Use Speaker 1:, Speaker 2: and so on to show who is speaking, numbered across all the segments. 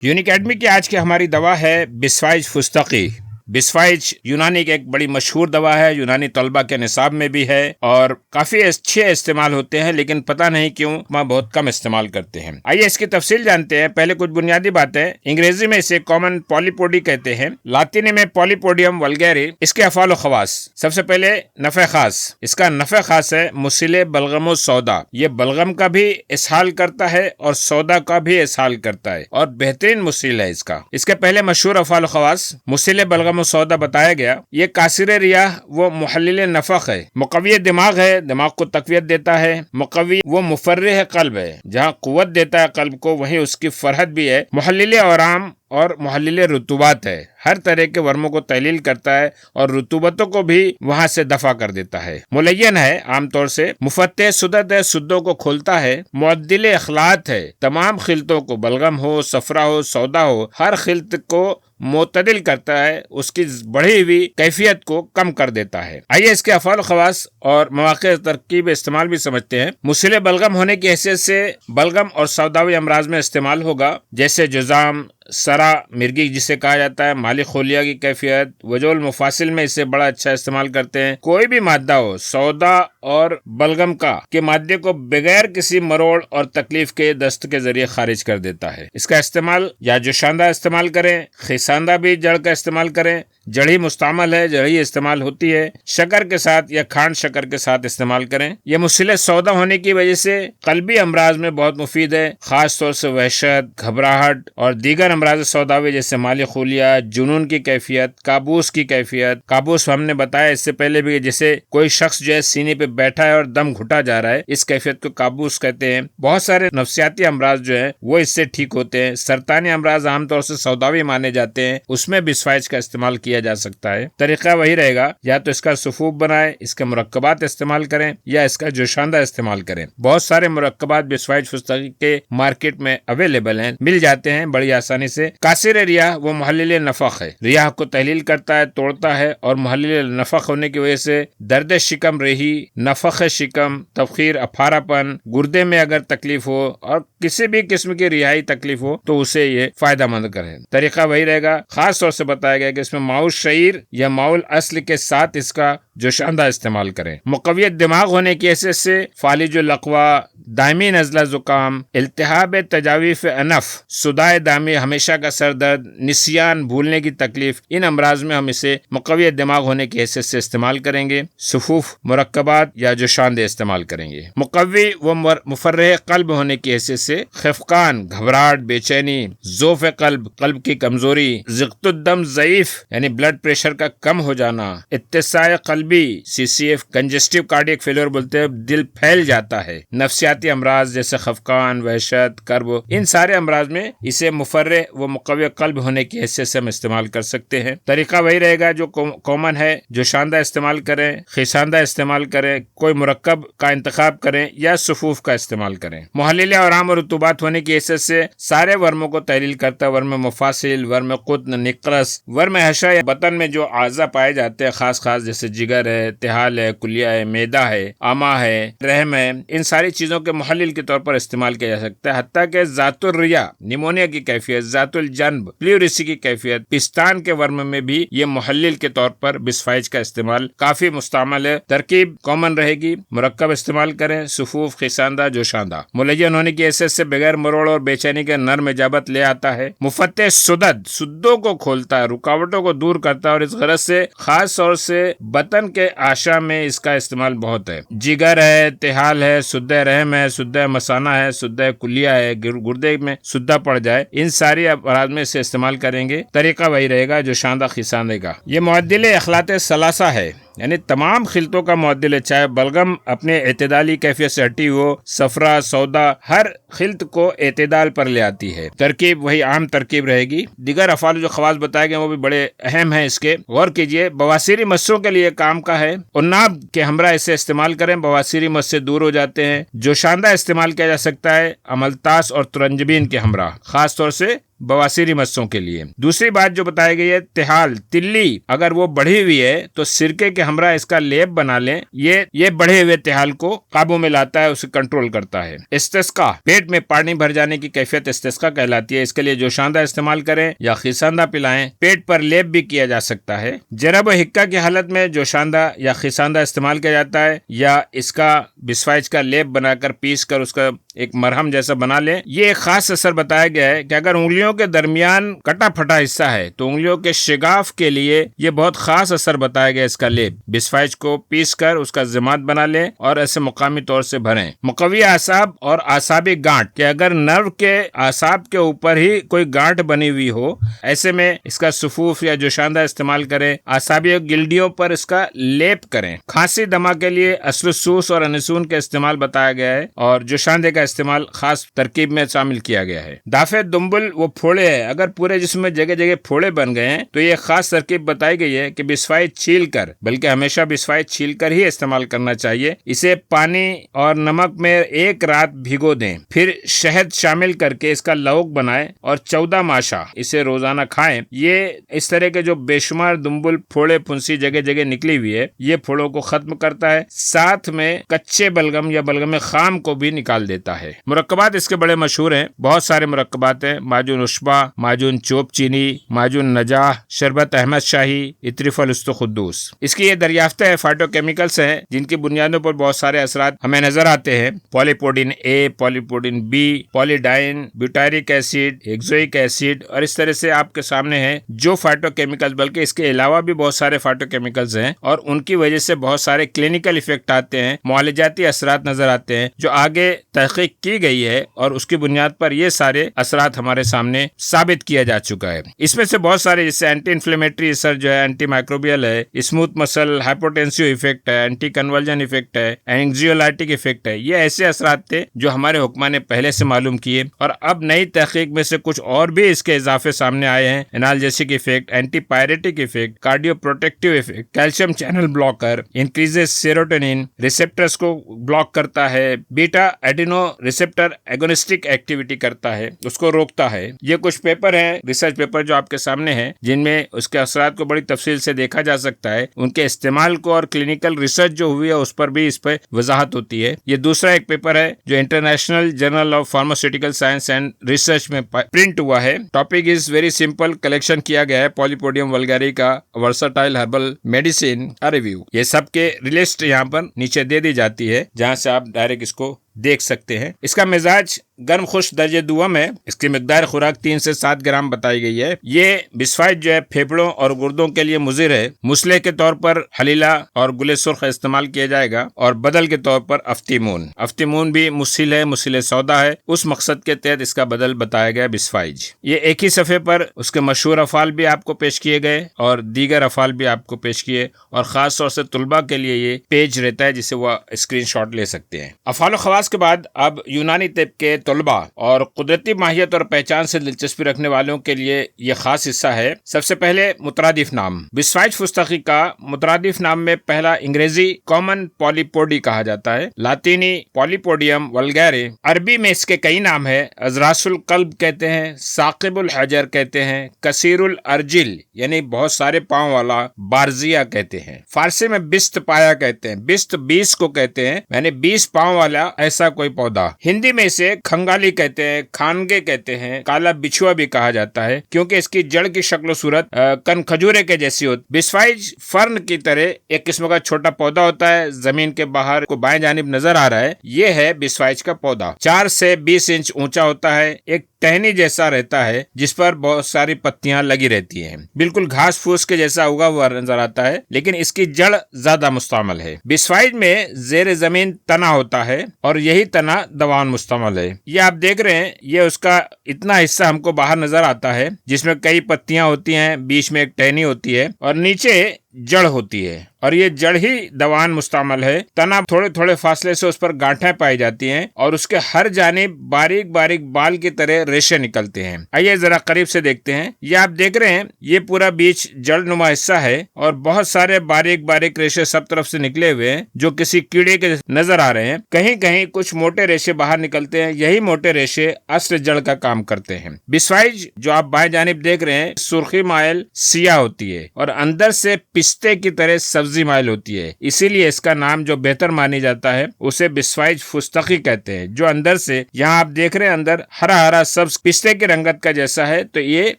Speaker 1: یونیکیڈمی کی آج کی ہماری دوا ہے بسفائج فستقی۔ بسفائج یونانی کی ایک بڑی مشہور دوا ہے، یونانی طلبہ کے نصاب میں بھی ہے اور کافی اچھے استعمال ہوتے ہیں، لیکن پتہ نہیں کیوں وہاں بہت کم استعمال کرتے ہیں۔ آئیے اس کی تفصیل جانتے ہیں۔ پہلے کچھ بنیادی باتیں۔ انگریزی میں اسے کامن پالیپوڈی کہتے ہیں، لاطینی میں پالیپوڈیم ولگیری۔ اس کے افعال و خواص، سب سے پہلے نفع خاص۔ اس کا نفع خاص ہے مسل بلغم و سودا، یہ بلغم کا بھی اسہال کرتا ہے اور سودا کا بھی اسہال کرتا ہے اور بہترین مسل ہے اس کا۔ اس کے پہلے مشہور افعال و خواص مسل بلغم و سودا بتایا گیا۔ یہ کاسر ریاح و محلل نفخ ہے، مقوی دماغ ہے، دماغ کو تقویت دیتا ہے، مقوی و مفرح قلب ہے، جہاں قوت دیتا ہے قلب کو وہیں اس کی فرحت بھی ہے، محلل آرام اور محلل رطوبات ہے، ہر طرح کے ورموں کو تحلیل کرتا ہے اور رطوبتوں کو بھی وہاں سے دفع کر دیتا ہے، ملین ہے، عام طور سے مفتح سدد ہے، سدوں کو کھولتا ہے، معدل اخلاط ہے، تمام خلطوں کو بلغم ہو، صفرا ہو، سودا ہو، ہر خلط کو معتدل کرتا ہے، اس کی بڑھی ہوئی کیفیت کو کم کر دیتا ہے۔ آئیے اس کے افعال و خواص اور مواقع ترکیب استعمال بھی سمجھتے ہیں۔ مسل بلغم ہونے کی حیثیت سے بلغم اور سوداوی امراض میں استعمال ہوگا، جیسے جزام، سرا مرگی جسے کہا جاتا ہے، مالی خولیا کی کیفیت، وجوہ المفاصل میں اسے بڑا اچھا استعمال کرتے ہیں۔ کوئی بھی مادہ ہو سودا اور بلغم کا کے مادے کو بغیر کسی مروڑ اور تکلیف کے دست کے ذریعے خارج کر دیتا ہے۔ اس کا استعمال یا جوشاندہ استعمال کریں، خیساندہ بھی جڑ کا استعمال کریں، جڑی مستعمل ہے، جڑی استعمال ہوتی ہے، شکر کے ساتھ یا کھانڈ شکر کے ساتھ استعمال کریں۔ یہ مسل سودا ہونے کی وجہ سے قلبی امراض میں بہت مفید ہے، خاص طور سے وحشت، گھبراہٹ اور دیگر امراض سوداوی جیسے مالی خولیا، جنون کی کیفیت، کابوس کی کیفیت۔ کابوس ہم نے بتایا اس سے پہلے بھی، جیسے کوئی شخص جو ہے سینے پہ بیٹھا ہے اور دم گھٹا جا رہا ہے، اس کیفیت کو کابوس کہتے ہیں۔ بہت سارے نفسیاتی امراض جو ہیں وہ اس سے ٹھیک ہوتے ہیں۔ سرطانی امراض عام طور سے سوداوی مانے جاتے ہیں، اس میں بسفائج کا استعمال کیا جا سکتا ہے۔ طریقہ وہی رہے گا، یا تو اس کا سفوف بنائیں، اس کے مرکبات استعمال کریں، یا اس کا جوشاندہ استعمال کریں۔ بہت سارے مرکبات بسفائج فستقی کے مارکیٹ میں اویلیبل ہیں، مل جاتے ہیں بڑی آسانی سے۔ کاسر ریاح وہ محلل نفخ ہے، ریاح کو تحلیل کرتا ہے، توڑتا ہے، اور محلل نفخ ہونے کی وجہ سے درد شکم رہی، نفخ شکم، تبخیر، افارا پن، گردے میں اگر تکلیف ہو اور کسی بھی قسم کی رہائی تکلیف ہو تو اسے یہ فائدہ مند کرے۔ طریقہ وہی رہے گا، خاص طور سے بتایا گیا کہ اس میں ماؤ شعیر یا ماؤ اصل کے ساتھ اس کا جوشاندہ استعمال کریں۔ مقویت دماغ ہونے کی حیثیت سے فالج الاقوا، دائمی نزلہ زکام، التہاب تجاویف انف، صداع دامی، ہمیشہ کا سر درد، نسیان، بھولنے کی تکلیف، ان امراض میں ہم اسے مقویت دماغ ہونے کی حیثیت سے استعمال کریں گے۔ سفوف، مرکبات یا جوشاندے استعمال کریں گے۔ مقوی و مفرح قلب ہونے کی حیثیت سے خفقان، گھبراہٹ، بے چینی، ضعف قلب، قلب کی کمزوری، ضغط الدم ضعیف یعنی بلڈ پریشر کا کم ہو جانا، اتساع قلبی CCF، کنجسٹیو کارڈیک فیلور بولتے ہیں، دل پھیل جاتا ہے، نفسیاتی امراض جیسے خفقان، وحشت، کرب، ان سارے امراض میں اسے مفرح و مقوی قلب ہونے کی حیثیت سے ہم استعمال کر سکتے ہیں۔ طریقہ وہی رہے گا جو کامن ہے، جوشاندہ استعمال کریں، خیساندہ استعمال کریں، کوئی مرکب کا انتخاب کریں یا سفوف کا استعمال کریں۔ محلل آرام اور رطوبات ہونے کی حیثیت سے سارے ورموں کو تحلیل کرتا ہے، ورم مفاصل، ورم قطن، نقرس، ورم حشا یا بطن میں جو اعضاء پائے جاتے ہیں خاص جیسے جگر ہے، تحال ہے، کلیہ ہے، معدہ ہے، آما ہے، رحم ہے، ان ساری چیزوں کے محلل کے طور پر استعمال کیا جا سکتا ہے۔ حتیٰ کہ ذات الریا، نیمونیا کی کیفیت، ذات الجنب، پلیوریسی کی کیفیت، پستان کے ورم میں بھی یہ محلل کے طور پر بسفائج کا استعمال کافی مستعمل ہے۔ ترکیب کامن رہے گی، مرکب استعمال کریں، سفوف، خیساندہ، جوشاندہ، ملین ہونے کی حیثیت سے بغیر مروڑ اور بے چینی کے نرم اجابت لے آتا ہے، مفتح سدد، سدوں کو کھولتا ہے، رکاوٹوں کو دور کرتا ہے، اور اس غرض سے خاص طور سے بطن کے اعشا میں اس کا استعمال بہت ہے۔ جگر ہے، تحال ہے، سدہ رحم ہے، سدہ مثانہ ہے، سدہ کلیہ ہے، گردے میں سدہ پڑ جائے، ان ساری امراض میں اسے استعمال کریں گے۔ طریقہ وہی رہے گا جو شاندہ خیساندے کا۔ یہ معدل اخلاط ثلاثہ ہے، یعنی تمام خلطوں کا معدل ہے، چاہے بلغم اپنے اعتدالی کیفیت سے ہٹی ہو، صفرا، سودا، ہر خلط کو اعتدال پر لے آتی ہے۔ ترکیب وہی عام ترکیب رہے گی۔ دیگر افعال جو خواص بتائے گئے وہ بھی بڑے اہم ہیں، اس کے غور کیجئے۔ بواسیری مسوں کے لیے کام کا ہے، عناب کے ہمراہ اسے استعمال کریں، بواسیری مس سے دور ہو جاتے ہیں۔ جوشاندہ استعمال کیا جا سکتا ہے املتاس اور ترنجبین کے ہمراہ، خاص طور سے बवासीरी मस्सों के लिए। दूसरी बात जो बताई गई है, तिहाल तिल्ली अगर वो बढ़ी हुई है तो सिरके के हमरा इसका लेप बना लें। ये बढ़े हुए तिहाल को काबू में लाता है, उसे कंट्रोल करता है। इस्तिस्का, पेट में पानी भर जाने की कैफियत इस्तिस्का कहलाती है। इसके लिए जोशांदा इस्तेमाल करें या खिसांदा पिलाएं। पेट पर लेप भी किया जा सकता है। जरब और हिक्का की हालत में जोशांदा या खिसांदा इस्तेमाल किया जाता है, या इसका बिस्वाइज का लेप बनाकर पीस कर उसका एक मरहम जैसा बना लें। ये एक खास असर बताया गया है कि अगर उंगलियों के दरमियान कटा फटा हिस्सा है तो उंगलियों के शिगाफ के लिए ये बहुत खास असर बताया गया इसका लेप। बिस्वाइज को पीस कर उसका जिमात बना लें और ऐसे मुकामी तौर से भरें। मुकव्वी आसाब और आसाबी गांठ, कि अगर नर्व के आसाब के ऊपर ही कोई गांठ बनी हुई हो, ऐसे में इसका सुफूफ या जोशांदा इस्तेमाल करें। आसाबी गिल्डियों पर इसका लेप करें। खांसी दमा के लिए असलसूस और अनिसून का इस्तेमाल बताया गया है और जोशांदे का इस्तेमाल खास तरकीब में शामिल किया गया है। दाफे दुम्बुल वो फोड़े है, अगर पूरे जिस्म में जगह जगह फोड़े बन गए हैं तो ये खास तरकीब बताई गई है कि बिस्वाइज छील कर, बल्कि हमेशा बिस्वाइज छील कर ही इस्तेमाल करना चाहिए। इसे पानी और नमक में एक रात भिगो दें, फिर शहद शामिल करके इसका लौक बनाएं और 14 माशा इसे रोजाना खाएं। ये इस तरह के जो बेशुमार दुम्बुल फोड़े फुंसी जगह जगह निकली हुई है, ये फोड़ों को खत्म करता है, साथ में कच्चे बलगम या बलगम खाम को भी निकाल देता है। मुरक्कबात इसके बड़े मशहूर हैं, बहुत सारे मुरक्कबात हैं। माजून उश्बा, माजून चोप चीनी, माजून नजाह, शरबत अहमद शाही, इत्रिफल उस्तुखुद्दूस। इसकी ये दरियाफ्तें हैं, फाइटोकेमिकल्स हैं जिनकी बुनियादों पर बहुत सारे असरात हमें नजर आते हैं। पॉलीपोडिन ए, पॉलीपोडिन बी, पॉलीडाइन, ब्यूटारिक एसिड, हेक्सोइक एसिड, और इस तरह से आपके सामने है जो फाइटोकेमिकल्स, बल्कि इसके अलावा भी बहुत सारे फाइटोकेमिकल्स हैं और उनकी वजह से बहुत सारे क्लिनिकल इफेक्ट आते हैं, मुआलजाती असरात नजर आते हैं जो आगे तहकीक की गई है और उसकी बुनियाद पर ये सारे असरात हमारे सामने साबित किया जा चुका है। इसमें से बहुत सारे, जैसे एंटी इन्फ्लेमेटरी असर जो है, एंटी माइक्रोबियल है, स्मूथ मसल हाइपोटेंसिव इफेक्ट है, एंटी कन्वर्जन इफेक्ट है, एंग्जियोलाइटिक इफेक्ट है। ये ऐसे असरात थे जो हमारे हुक्मा ने पहले से मालूम किए और अब नई तहकीक में से कुछ और भी इसके इजाफे सामने आए हैं। Analgesic effect, anti pyretic effect, cardio protective effect, calcium channel blocker, increases serotonin, receptors को ब्लॉक करता है, beta adeno receptor agonistic activity करता है, उसको रोकता है। ये कुछ पेपर हैं, रिसर्च पेपर जो आपके सामने हैं, जिनमें उसके असरात को बड़ी तफसील से देखा जा सकता है। उनके इस्तेमाल को और क्लिनिकल रिसर्च जो हुई है उस पर भी इस पर वजाहत होती है। ये दूसरा एक पेपर है जो international journal of pharmaceutical science and research में प्रिंट हुआ है। Topic is very simple, collection किया गया है पॉलीपोडियम वल्गारी का वर्सटाइल हर्बल मेडिसिन रिव्यू। ये सबके लिस्ट यहाँ पर नीचे दे दी जाती है, जहाँ से आप डायरेक्ट इसको देख सकते हैं। इसका मिजाज गर्म खुश दर्जे दुआम है। इसकी मिकदार खुराक 3 से 7 ग्राम बताई गई है। ये बिस्वाइज जो है फेफड़ों और गुर्दों के लिए मुजिर है। मुसले के तौर पर हलीला और गुले सुर्ख इस्तेमाल किया जाएगा और बदल के तौर पर अफ्तीमून भी मुसिल है, मुसिल सौदा है। उस मकसद के तहत इसका बदल बताया गया बिस्वाइज। ये एक ही सफ़े पर उसके मशहूर अफ़ाल भी आपको पेश किए गए और दीगर अफ़ाल भी आपको पेश किए, और ख़ास तौर से तुलबा के लिए ये पेज रहता है जिसे वह स्क्रीनशॉट ले सकते हैं। अफ़ाल ख़वास के बाद अब यूनानी तिब के तलबा और कुदरती माहियत और पहचान से दिलचस्पी रखने वालों के लिए ये खास हिस्सा है। सबसे पहले मुतरादिफ नाम। बिस्वाइज फुस्तकी का मुतरादिफ नाम में पहला अंग्रेजी कॉमन पॉलीपोडी कहा जाता है, लातीनी पॉलीपोडियम वल्गैरे। अरबी में इसके कई नाम है। अजरासुल कल्ब कहते हैं, साकिबुल हजर कहते हैं, कसीरुल अर्जिल यानी बहुत सारे पाँव वाला बारजिया कहते हैं। फारसी में बिस्त पाया कहते हैं, बिस्त 20 को कहते हैं, यानी 20 पाँव वाला ऐसा कोई पौधा। हिंदी में इसे खंगाली कहते हैं, खानगे कहते हैं, काला बिछुआ भी कहा जाता है क्योंकि इसकी जड़ की शक्ल सूरत कन खजूरे के जैसी होती। बिस्वाइज फर्न की तरह एक किस्म का छोटा पौधा होता है, जमीन के बाहर को बाएं जानिब नजर आ रहा है। ये है बिस्वाइज का पौधा। 4 से 20 इंच ऊंचा होता है, एक टहनी जैसा रहता है जिस पर बहुत सारी पत्तियां लगी रहती हैं। बिल्कुल घास फूस के जैसा उगा हुआ नजर आता है, लेकिन इसकी जड़ ज्यादा मुस्तमल है। बिस्वाइज में जेर जमीन तना होता है और यही तना दवान मुस्तमल है। ये आप देख रहे हैं, ये उसका इतना हिस्सा हमको बाहर नजर आता है जिसमें कई पत्तियां होती हैं, बीच में एक टहनी होती है और नीचे जड़ होती है और ये जड़ ही दवान मुस्तामल है। तना थोड़े थोड़े फासले से उस पर गांठें पाई जाती हैं और उसके हर जानिब बारीक बारीक बाल की तरह रेशे निकलते हैं। आइए जरा करीब से देखते हैं। ये आप देख रहे हैं, ये पूरा बीच जड़ नुमा हिस्सा है और बहुत सारे बारीक बारीक रेशे सब तरफ से निकले हुए हैं जो किसी कीड़े के नजर आ रहे हैं। कहीं कहीं कुछ मोटे रेशे बाहर निकलते हैं। यही मोटे रेशे असल जड़ का काम करते हैं। बिस्वाइज जो आप बाएं जानिब देख रहे हैं, सुर्खी माइल सियाह होती है और अंदर से पिस्ते की तरह सब्जी माइल होती है। इसीलिए इसका नाम जो बेहतर मानी जाता है उसे बिस्वाइज फुस्तकी कहते हैं। जो अंदर से, यहाँ आप देख रहे हैं, अंदर हरा हरा सब्ज पिस्ते की रंगत का जैसा है, तो ये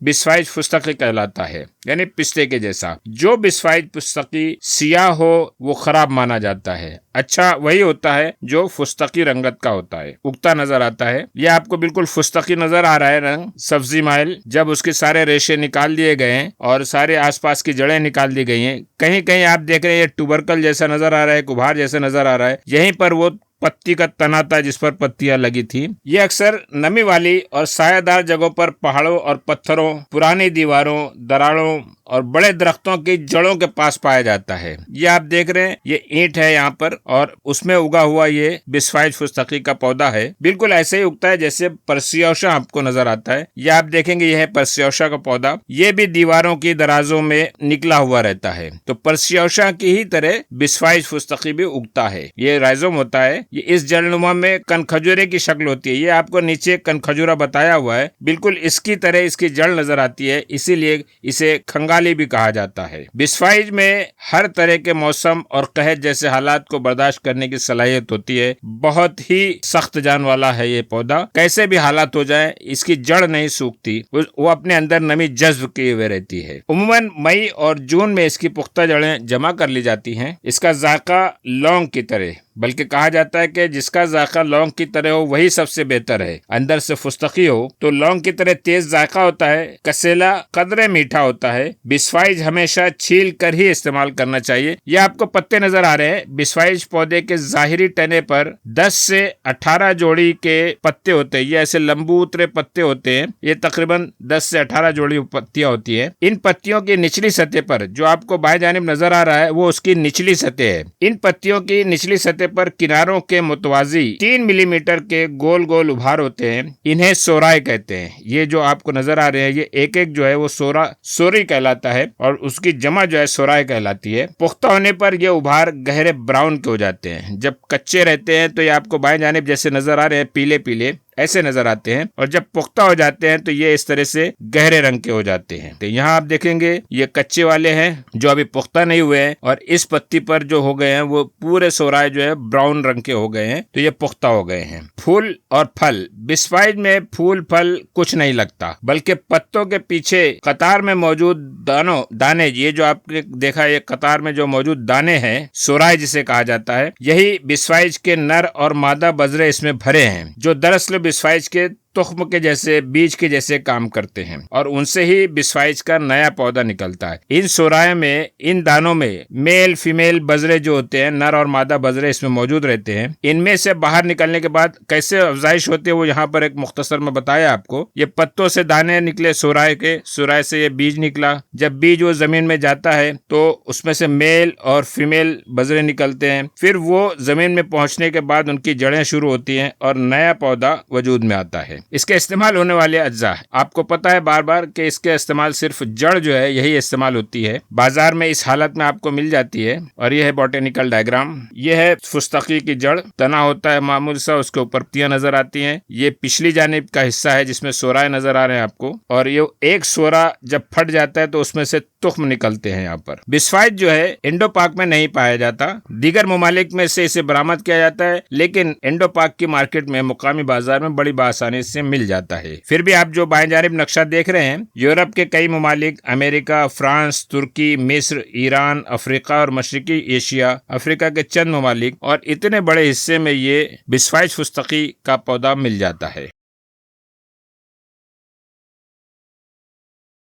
Speaker 1: बिस्वाइज फुस्तकी कहलाता है, यानी पिस्ते के जैसा। जो बिस्वाइज फुस्तकी सियाह हो वो खराब माना जाता है। अच्छा वही होता है जो फुस्तकी रंगत का होता है, उगता नजर आता है। ये आपको बिल्कुल फुस्तकी नजर आ रहा है रंग, सब्जी माइल। जब उसके सारे रेशे निकाल दिए गए हैं और सारे आसपास की जड़ें निकाल दी गई हैं, कहीं कहीं आप देख रहे हैं ये ट्यूबरकल जैसा नजर आ रहा है, कुभार जैसा नजर आ रहा है। यहीं पर वो पत्ती का तना था जिस पर पत्तियां लगी थी। ये अक्सर नमी वाली और सायादार जगहों पर पहाड़ों और पत्थरों, पुरानी दीवारों, दरारों और बड़े दरख्तों की जड़ों के पास पाया जाता है। ये आप देख रहे हैं, ये ईंट है यहाँ पर और उसमें उगा हुआ ये बिस्वाइज फुस्तकी का पौधा है। बिल्कुल ऐसे ही उगता है जैसे परसियोशा आपको नजर आता है। ये आप देखेंगे, ये है परसियोशा का पौधा। ये भी दीवारों की दराजों में निकला हुआ रहता है। तो परसियोशा की ही तरह बिस्वाइज फुस्तकी भी उगता है। ये राइजोम होता है। ये इस जड़नुमा में कनखजूरे की शक्ल होती है। ये आपको नीचे कनखजूरा बताया हुआ है, बिल्कुल इसकी तरह इसकी जड़ नजर आती है, इसीलिए इसे खंगाली भी कहा जाता है। बिस्वाइज में हर तरह के मौसम और कहत जैसे हालात को बर्दाश्त करने की सलाहियत होती है। बहुत ही सख्त जान वाला है ये पौधा। कैसे भी हालात हो जाए, इसकी जड़ नहीं सूखती, वो अपने अंदर नमी जज्ब किए हुए रहती है। उम्मन मई और जून में इसकी पुख्ता जड़ें जमा कर ली जाती हैं। इसका जायका लौंग की तरह, बल्कि कहा जाता है कि जिसका जायका लौंग की तरह हो वही सबसे बेहतर है। अंदर से फुस्तकी हो तो लौंग की तरह तेज जायका होता है, कसेला कदरे मीठा होता है। बिस्वाइज हमेशा छील कर ही इस्तेमाल करना चाहिए। ये आपको पत्ते नजर आ रहे हैं। बिस्वाइज पौधे के जाहिरी तने पर 10 से 18 जोड़ी के पत्ते होते हैं। ये ऐसे लंबू उतरे पत्ते होते हैं। ये तकरीबन 10 से 18 जोड़ी पत्तियां होती है। इन पत्तियों की निचली सतह पर, जो आपको बाएं जानिब नजर आ रहा है, वो उसकी निचली सतह है। इन पत्तियों की निचली सतह पर किनारों के मुतवाजी 3 मिलीमीटर के गोल गोल उभार होते हैं। इन्हें सोराय कहते हैं। ये जो आपको नजर आ रहे हैं, ये एक एक जो है वो सोरी कहलाता है और उसकी जमा जो है सोराय कहलाती है। पुख्ता होने पर ये उभार गहरे ब्राउन के हो जाते हैं। जब कच्चे रहते हैं तो ये आपको बाएं जानिब जैसे नजर आ रहे हैं, पीले पीले ऐसे नजर आते हैं, और जब पुख्ता हो जाते हैं तो ये इस तरह से गहरे रंग के हो जाते हैं। तो यहाँ आप देखेंगे ये कच्चे वाले हैं जो अभी पुख्ता नहीं हुए हैं, और इस पत्ती पर जो हो गए हैं वो पूरे सोराय जो है ब्राउन रंग के हो गए हैं, तो ये पुख्ता हो गए हैं। फूल और फल, बिस्वाइज में फूल फल कुछ नहीं लगता, बल्कि पत्तों के पीछे कतार में मौजूद दाने, ये जो आपने देखा ये कतार में जो मौजूद दाने हैं, सोराय जिसे कहा जाता है, यही बिस्वाइज के नर और मादा बजरे इसमें भरे हैं, जो दरअसल बिस्वाइज के तुख्म के जैसे, बीज के जैसे काम करते हैं, और उनसे ही बिस्वाइज का नया पौधा निकलता है। इन सोराय में, इन दानों में मेल फीमेल बजरे जो होते हैं, नर और मादा बजरे इसमें मौजूद रहते हैं। इनमें से बाहर निकलने के बाद कैसे अफजाइश होती है वो यहाँ पर एक मुख्तसर में बताया आपको। ये पत्तों से दाने निकले सोराय के, सोराय से ये बीज निकला। जब बीज वो जमीन में जाता है तो उसमें से मेल और फीमेल बजरे निकलते हैं। फिर वो जमीन में पहुंचने के बाद उनकी जड़ें शुरू होती हैं और नया पौधा वजूद में आता है। इसके इस्तेमाल होने वाले अज्जा, आपको पता है बार बार कि इसके इस्तेमाल सिर्फ जड़ जो है यही इस्तेमाल होती है। बाजार में इस हालत में आपको मिल जाती है। और ये है बॉटेनिकल डायग्राम। ये है फुस्तकी की जड़, तना होता है मामूल सा, उसके ऊपर पत्तियां नजर आती हैं। ये पिछली जानिब का हिस्सा है जिसमें सोराय नजर आ रहे हैं आपको, और ये एक सोरा जब फट जाता है तो उसमें से तुख्म निकलते हैं। यहाँ पर बिस्वाइज जो है इंडो पाक में नहीं पाया जाता, दीगर ममालिक में से इसे बरामद किया जाता है, लेकिन इंडो पाक की मार्केट में, मुकामी बाजार में बड़ी आसानी से मिल जाता है। फिर भी आप जो बाएं जानिब नक्शा देख रहे हैं, यूरोप के कई ममालिक, अमेरिका, फ्रांस, तुर्की, मिस्र, ईरान, अफ्रीका और मशरकी एशिया, अफ्रीका के चंद ममालिक और इतने बड़े हिस्से में ये बिस्वाइज फुस्तकी का पौधा मिल जाता है।